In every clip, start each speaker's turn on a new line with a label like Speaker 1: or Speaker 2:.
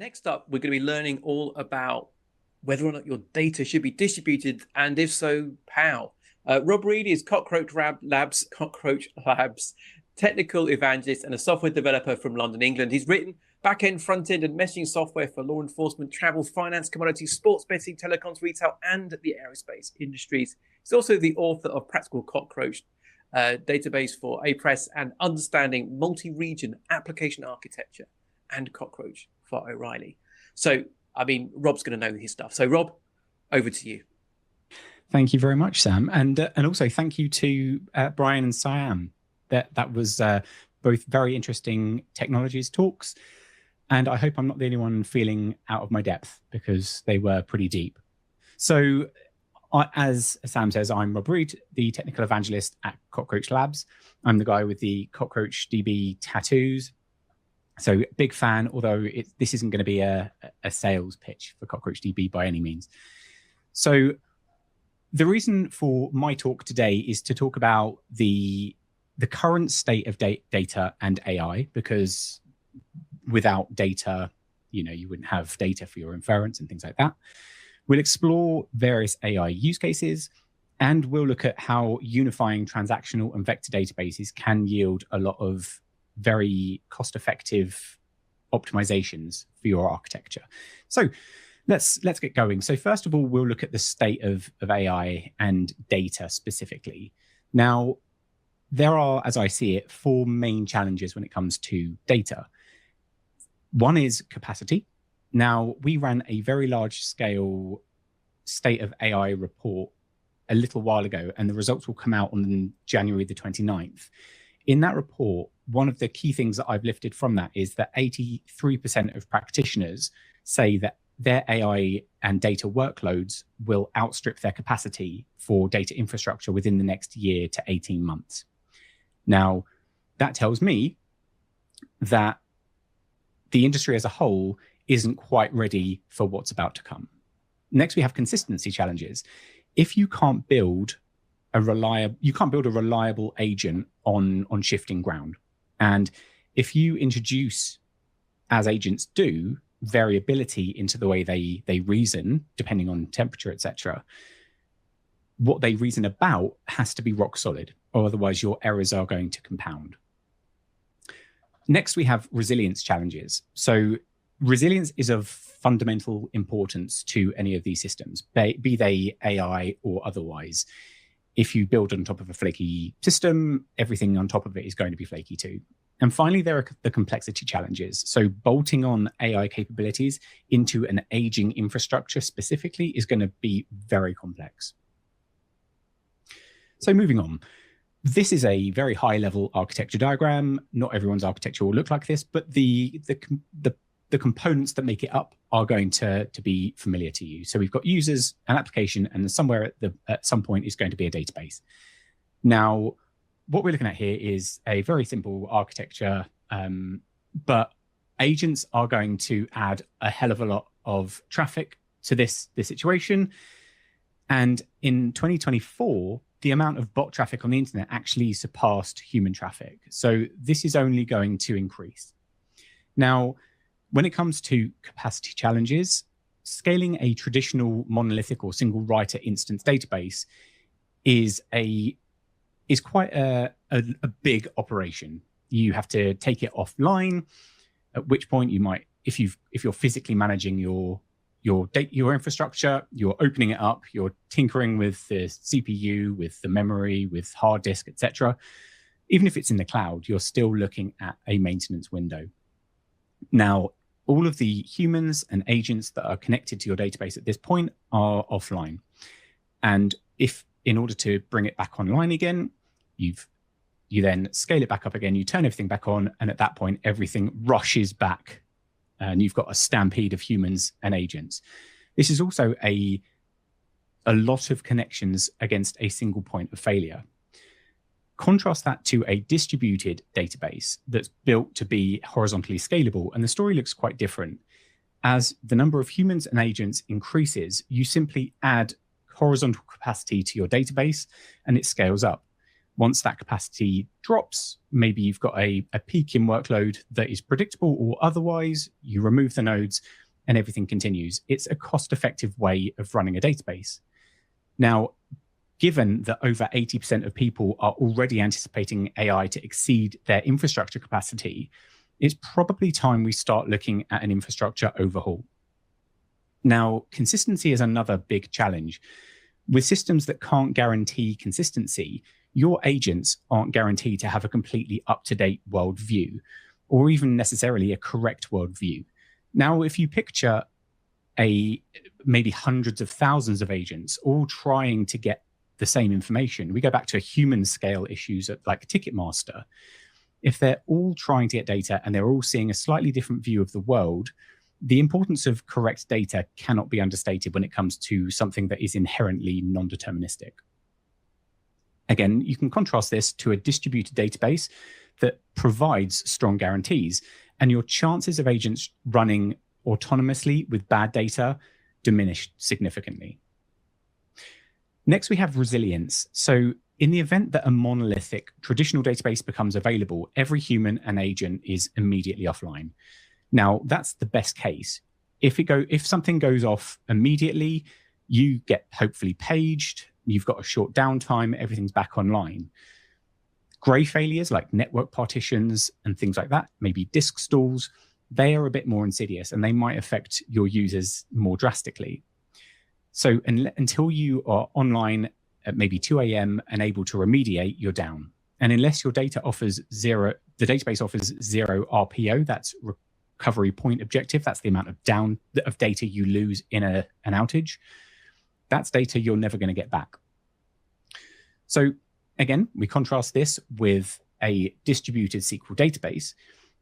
Speaker 1: Next up, we're going to be learning all about whether or not your data should be distributed, and if so, how. Rob Reid is Cockroach Labs technical evangelist and a software developer from London, England. He's written back-end, front-end, and messaging software for law enforcement, travel, finance, commodities, sports betting, telecoms, retail, and the aerospace industries. He's also the author of Practical Cockroach, database for APRESS, and Understanding Multi-Region Application Architecture, and Cockroach for O'Reilly. So, I mean, Rob's going to know his stuff. So, Rob, over to you.
Speaker 2: Thank you very much, Sam, and also thank you to Brian and Siam. That was both very interesting technologies talks, and I hope I'm not the only one feeling out of my depth because they were pretty deep. So, as Sam says, I'm Rob Reid, the technical evangelist at Cockroach Labs. I'm the guy with the Cockroach DB tattoos. So big fan, although this isn't going to be a sales pitch for Cockroach DB by any means. So the reason for my talk today is to talk about the current state of data and AI, because without data, you wouldn't have data for your inference and things like that. We'll explore various AI use cases, and we'll look at how unifying transactional and vector databases can yield a lot of very cost-effective optimizations for your architecture. So let's get going. So first of all, we'll look at the state of AI and data specifically. Now, there are, as I see it, four main challenges when it comes to data. One is capacity. Now, we ran a very large-scale state of AI report a little while ago, and the results will come out on January the 29th. In that report, one of the key things that I've lifted from that is that 83% of practitioners say that their AI and data workloads will outstrip their capacity for data infrastructure within the next year to 18 months. Now, that tells me that the industry as a whole isn't quite ready for what's about to come. Next, we have consistency challenges. If you can't build a reliable agent on shifting ground, and if you introduce, as agents do, variability into the way they reason, depending on temperature, etc., what they reason about has to be rock solid, or otherwise your errors are going to compound. Next, we have resilience challenges. So resilience is of fundamental importance to any of these systems, be they AI or otherwise. If you build on top of a flaky system, everything on top of it is going to be flaky too. And finally, there are the complexity challenges. So bolting on AI capabilities into an aging infrastructure specifically is going to be very complex. So moving on. This is a very high-level architecture diagram. Not everyone's architecture will look like this, but the components that make it up are going to be familiar to you. So we've got users, an application, and somewhere at some point is going to be a database. Now, what we're looking at here is a very simple architecture, but agents are going to add a hell of a lot of traffic to this situation. And in 2024, the amount of bot traffic on the internet actually surpassed human traffic. So this is only going to increase. Now, when it comes to capacity challenges, scaling a traditional monolithic or single writer instance database is quite a big operation. You have to take it offline, at which point you might, if you're physically managing your infrastructure, you're opening it up, you're tinkering with the CPU, with the memory, with hard disk, etc. Even if it's in the cloud, you're still looking at a maintenance window. Now, all of the humans and agents that are connected to your database at this point are offline. And if in order to bring it back online again, you then scale it back up again, you turn everything back on, and at that point, everything rushes back. And you've got a stampede of humans and agents. This is also a lot of connections against a single point of failure. Contrast that to a distributed database that's built to be horizontally scalable, and the story looks quite different. As the number of humans and agents increases, you simply add horizontal capacity to your database and it scales up. Once that capacity drops, maybe you've got a peak in workload that is predictable or otherwise, you remove the nodes and everything continues. It's a cost-effective way of running a database. Now, given that over 80% of people are already anticipating AI to exceed their infrastructure capacity, it's probably time we start looking at an infrastructure overhaul. Now, consistency is another big challenge. With systems that can't guarantee consistency, your agents aren't guaranteed to have a completely up-to-date worldview, or even necessarily a correct worldview. Now, if you picture maybe hundreds of thousands of agents all trying to get the same information, we go back to human scale issues like Ticketmaster. If they're all trying to get data and they're all seeing a slightly different view of the world, the importance of correct data cannot be understated when it comes to something that is inherently non-deterministic. Again, you can contrast this to a distributed database that provides strong guarantees, and your chances of agents running autonomously with bad data diminish significantly. Next, we have resilience. So in the event that a monolithic traditional database becomes available, every human and agent is immediately offline. Now, that's the best case. If something goes off immediately, you get hopefully paged, you've got a short downtime, everything's back online. Gray failures like network partitions and things like that, maybe disk stalls, they are a bit more insidious and they might affect your users more drastically. So until you are online at maybe 2 a.m. and able to remediate, you're down. And unless your data offers zero, the database offers zero RPO, that's recovery point objective, that's the amount of data you lose in an outage, that's data you're never going to get back. So again, we contrast this with a distributed SQL database,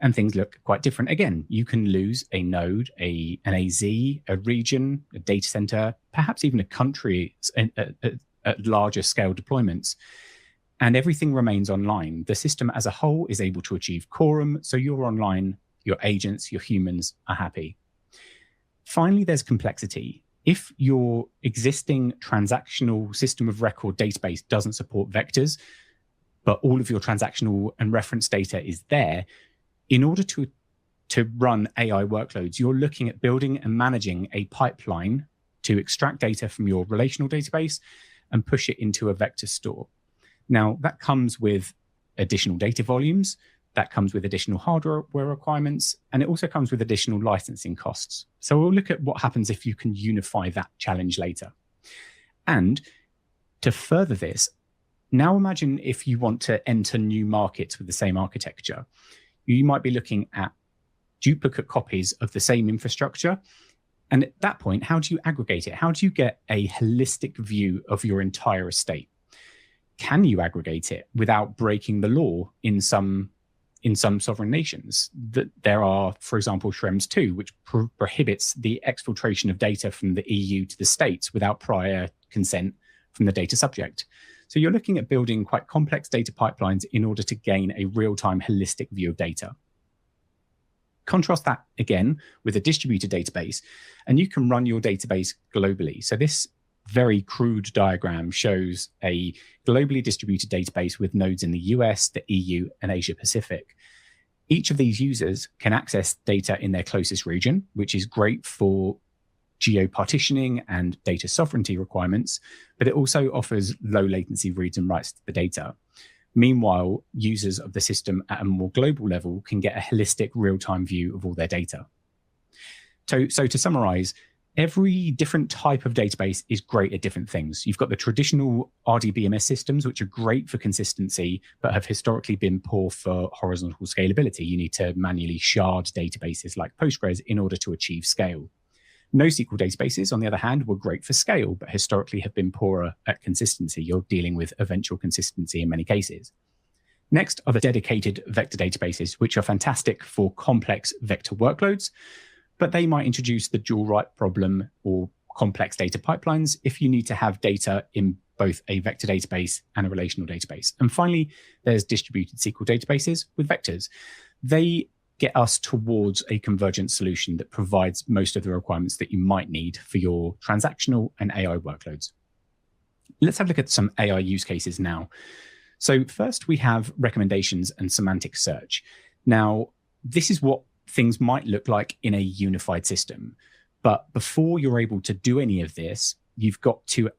Speaker 2: and things look quite different. Again, you can lose a node, an AZ, a region, a data center, perhaps even a country at larger scale deployments, and everything remains online. The system as a whole is able to achieve quorum, so you're online, your agents, your humans are happy. Finally, there's complexity. If your existing transactional system of record database doesn't support vectors, but all of your transactional and reference data is there, in order to run AI workloads, you're looking at building and managing a pipeline to extract data from your relational database and push it into a vector store. Now, that comes with additional data volumes, that comes with additional hardware requirements, and it also comes with additional licensing costs. So we'll look at what happens if you can unify that challenge later. And to further this, now imagine if you want to enter new markets with the same architecture. You might be looking at duplicate copies of the same infrastructure. And at that point, how do you aggregate it? How do you get a holistic view of your entire estate? Can you aggregate it without breaking the law in some sovereign nations? That there are, for example, Schrems 2, which prohibits the exfiltration of data from the EU to the States without prior consent from the data subject. So you're looking at building quite complex data pipelines in order to gain a real-time holistic view of data. Contrast that again with a distributed database, and you can run your database globally. So this very crude diagram shows a globally distributed database with nodes in the US, the EU, and Asia Pacific. Each of these users can access data in their closest region, which is great for geo-partitioning and data sovereignty requirements, but it also offers low latency reads and writes to the data. Meanwhile, users of the system at a more global level can get a holistic real-time view of all their data. So to summarize, every different type of database is great at different things. You've got the traditional RDBMS systems, which are great for consistency, but have historically been poor for horizontal scalability. You need to manually shard databases like Postgres in order to achieve scale. NoSQL databases, on the other hand, were great for scale, but historically have been poorer at consistency. You're dealing with eventual consistency in many cases. Next are the dedicated vector databases, which are fantastic for complex vector workloads, but they might introduce the dual write problem or complex data pipelines if you need to have data in both a vector database and a relational database. And finally, there's distributed SQL databases with vectors. They get us towards a convergent solution that provides most of the requirements that you might need for your transactional and AI workloads. Let's have a look at some AI use cases now. So first we have recommendations and semantic search. Now, this is what things might look like in a unified system. But before you're able to do any of this, you've got to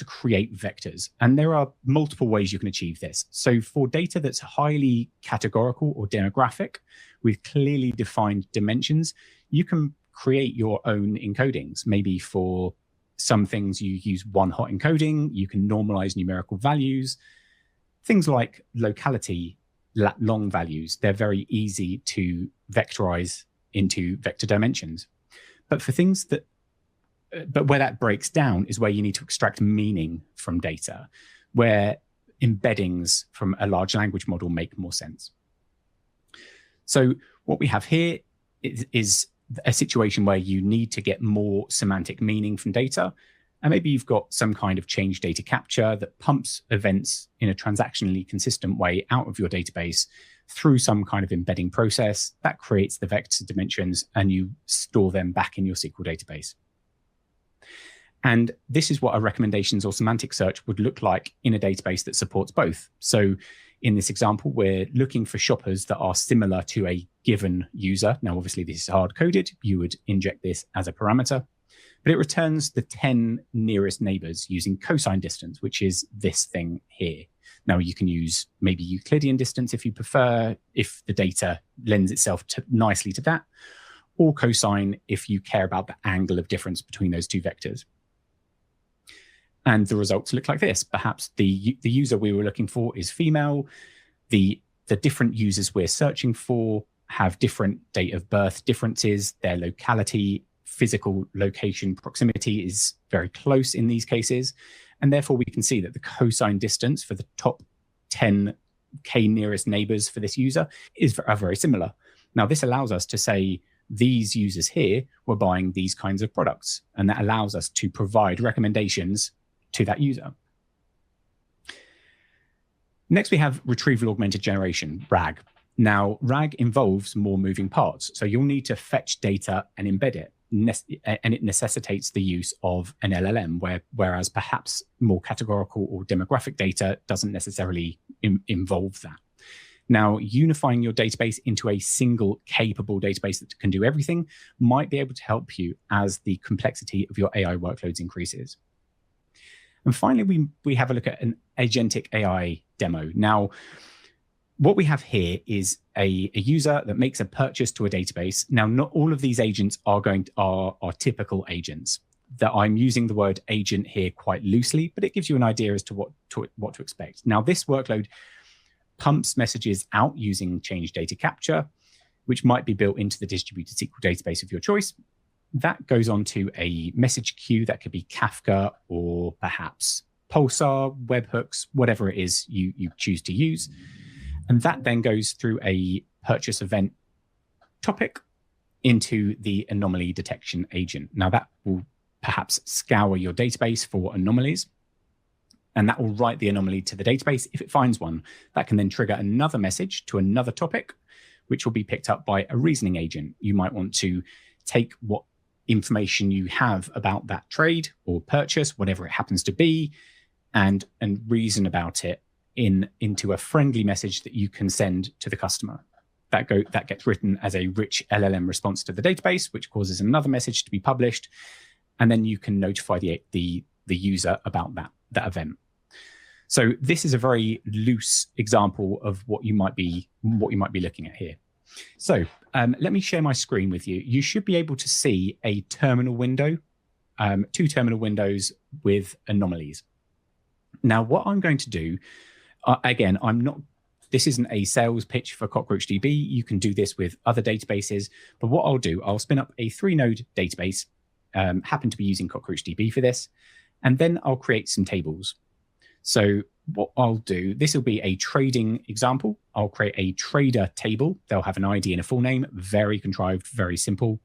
Speaker 2: create vectors. And there are multiple ways you can achieve this. So for data that's highly categorical or demographic with clearly defined dimensions, you can create your own encodings. Maybe for some things you use one-hot encoding, you can normalize numerical values. Things like locality, long values, they're very easy to vectorize into vector dimensions. But for things that But where that breaks down is where you need to extract meaning from data, where embeddings from a large language model make more sense. So what we have here is a situation where you need to get more semantic meaning from data. And maybe you've got some kind of change data capture that pumps events in a transactionally consistent way out of your database through some kind of embedding process that creates the vector dimensions, and you store them back in your SQL database. And this is what a recommendations or semantic search would look like in a database that supports both. So in this example, we're looking for shoppers that are similar to a given user. Now, obviously, this is hard-coded. You would inject this as a parameter, but it returns the 10 nearest neighbors using cosine distance, which is this thing here. Now, you can use maybe Euclidean distance if you prefer, if the data lends itself nicely to that, or cosine if you care about the angle of difference between those two vectors. And the results look like this. Perhaps the user we were looking for is female. The different users we're searching for have different date of birth differences. Their locality, physical location, proximity is very close in these cases. And therefore, we can see that the cosine distance for the top 10K nearest neighbors for this user are very similar. Now, this allows us to say these users here were buying these kinds of products. And that allows us to provide recommendations to that user. Next, we have retrieval augmented generation, RAG. Now, RAG involves more moving parts. So you'll need to fetch data and embed it. And it necessitates the use of an LLM, whereas perhaps more categorical or demographic data doesn't necessarily involve that. Now, unifying your database into a single capable database that can do everything might be able to help you as the complexity of your AI workloads increases. And finally, we have a look at an agentic AI demo. Now, what we have here is a user that makes a purchase to a database. Now, not all of these agents are typical agents. That I'm using the word agent here quite loosely, but it gives you an idea as to what to expect. Now, this workload pumps messages out using change data capture, which might be built into the distributed SQL database of your choice. That goes on to a message queue that could be Kafka or perhaps Pulsar, webhooks, whatever it is you choose to use. And that then goes through a purchase event topic into the anomaly detection agent. Now, that will perhaps scour your database for anomalies, and that will write the anomaly to the database. If it finds one, that can then trigger another message to another topic, which will be picked up by a reasoning agent. You might want to take what information you have about that trade or purchase, whatever it happens to be, and reason about it into a friendly message that you can send to the customer. That gets written as a rich LLM response to the database, which causes another message to be published, and then you can notify the user about that event. So this is a very loose example of what you might be looking at here. So let me share my screen with you. You should be able to see a terminal window, two terminal windows with anomalies. Now, what I'm going to do, again, this isn't a sales pitch for CockroachDB. You can do this with other databases. But what I'll do, I'll spin up a 3-node database, happen to be using CockroachDB for this, and then I'll create some tables. So what I'll do, this will be a trading example. I'll create a trader table. They'll have an ID and a full name, very contrived, very simple.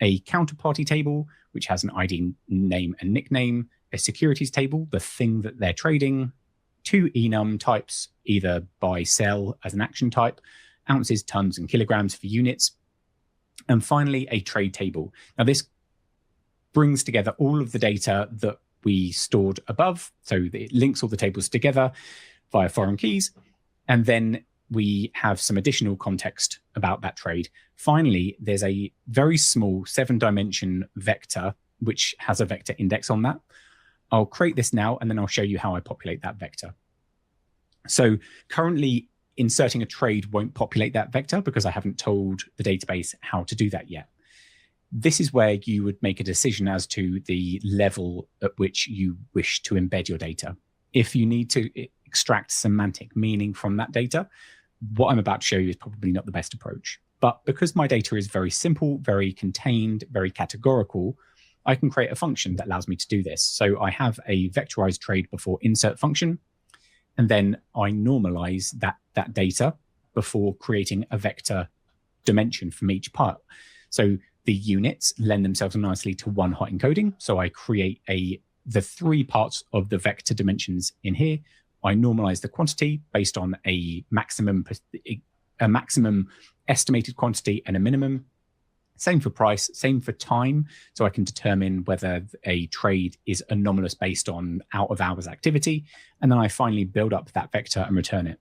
Speaker 2: A counterparty table, which has an ID, name, and nickname. A securities table, the thing that they're trading. 2 enum types, either buy, sell as an action type, ounces, tons, and kilograms for units. And finally, a trade table. Now, this brings together all of the data that we stored above. So it links all the tables together, via foreign keys. And then we have some additional context about that trade. Finally, there's a very small 7-dimension vector, which has a vector index on that. I'll create this now, and then I'll show you how I populate that vector. So currently, inserting a trade won't populate that vector because I haven't told the database how to do that yet. This is where you would make a decision as to the level at which you wish to embed your data. If you need to extract semantic meaning from that data, what I'm about to show you is probably not the best approach. But because my data is very simple, very contained, very categorical, I can create a function that allows me to do this. So I have a vectorized trade before insert function, and then I normalize that data before creating a vector dimension from each part. So the units lend themselves nicely to one hot encoding. So I create the 3 parts of the vector dimensions in here. I normalize the quantity based on a maximum estimated quantity and a minimum. Same for price, same for time. So I can determine whether a trade is anomalous based on out of hours activity. And then I finally build up that vector and return it.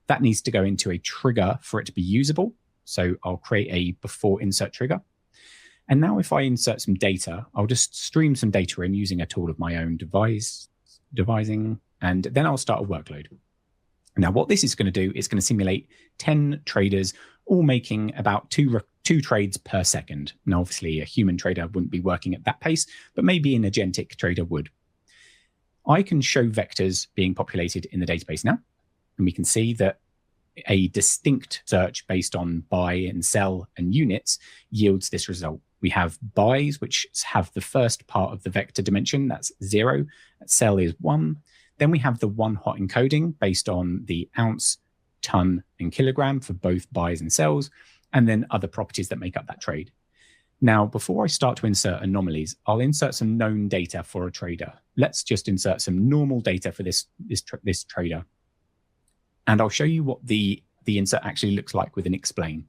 Speaker 2: That needs to go into a trigger for it to be usable. So I'll create a before insert trigger. And now if I insert some data, I'll just stream some data in using a tool of my own devising, and then I'll start a workload. Now, what this is going to do is going to simulate 10 traders all making about two trades per second. Now, obviously, a human trader wouldn't be working at that pace, but maybe an agentic trader would. I can show vectors being populated in the database now, and we can see that a distinct search based on buy and sell and units yields this result. We have buys, which have the first part of the vector dimension, that's 0. Sell is 1. Then we have the 1 hot encoding based on the ounce, ton, and kilogram for both buys and sells, and then other properties that make up that trade. Now, before I start to insert anomalies, I'll insert some known data for a trader. Let's just insert some normal data for this trader. And I'll show you what the insert actually looks like with an explain.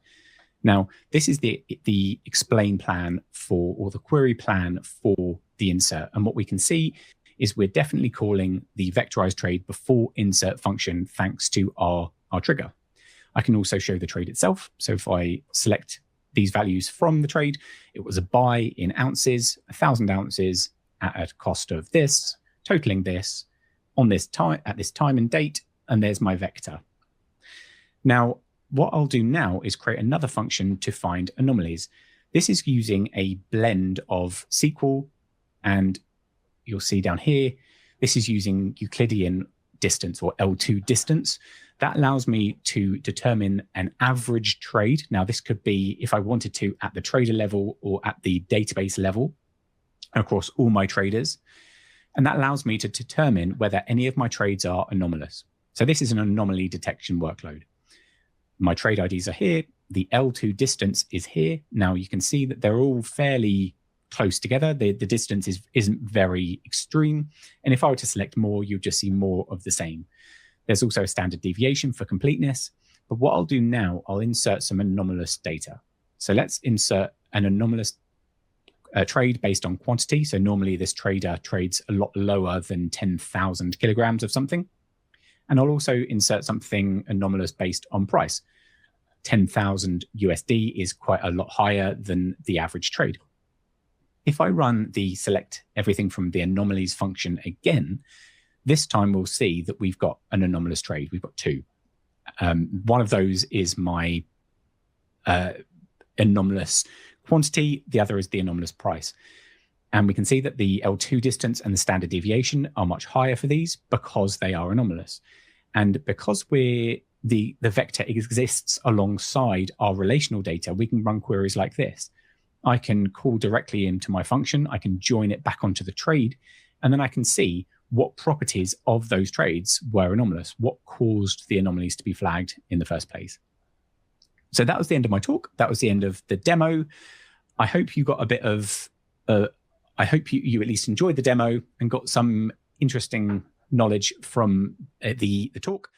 Speaker 2: Now, this is the explain plan for, or the query plan for the insert. And what we can see is we're definitely calling the vectorized trade before insert function thanks to our trigger. I can also show the trade itself. So if I select these values from the trade, it was a buy in ounces, 1,000 ounces at a cost of this, totaling this on this time at this time and date, and there's my vector. Now, what I'll do now is create another function to find anomalies. This is using a blend of SQL, and you'll see down here, this is using Euclidean distance or L2 distance. That allows me to determine an average trade. Now, this could be, if I wanted to, at the trader level or at the database level across all my traders. And that allows me to determine whether any of my trades are anomalous. So this is an anomaly detection workload. My trade IDs are here. The L2 distance is here. Now you can see that they're all fairly close together. The distance isn't very extreme. And if I were to select more, you'll just see more of the same. There's also a standard deviation for completeness. But what I'll do now, I'll insert some anomalous data. So let's insert an anomalous trade based on quantity. So normally this trader trades a lot lower than 10,000 kilograms of something. And I'll also insert something anomalous based on price. 10,000 USD is quite a lot higher than the average trade. If I run the select everything from the anomalies function again, this time we'll see that we've got an anomalous trade. We've got 2. One of those is my anomalous quantity. The other is the anomalous price. And we can see that the L2 distance and the standard deviation are much higher for these because they are anomalous. And because the vector exists alongside our relational data, we can run queries like this. I can call directly into my function. I can join it back onto the trade, and then I can see what properties of those trades were anomalous, what caused the anomalies to be flagged in the first place. So that was the end of my talk. That was the end of the demo. I hope you got a bit of, I hope you at least enjoyed the demo and got some interesting knowledge from the talk.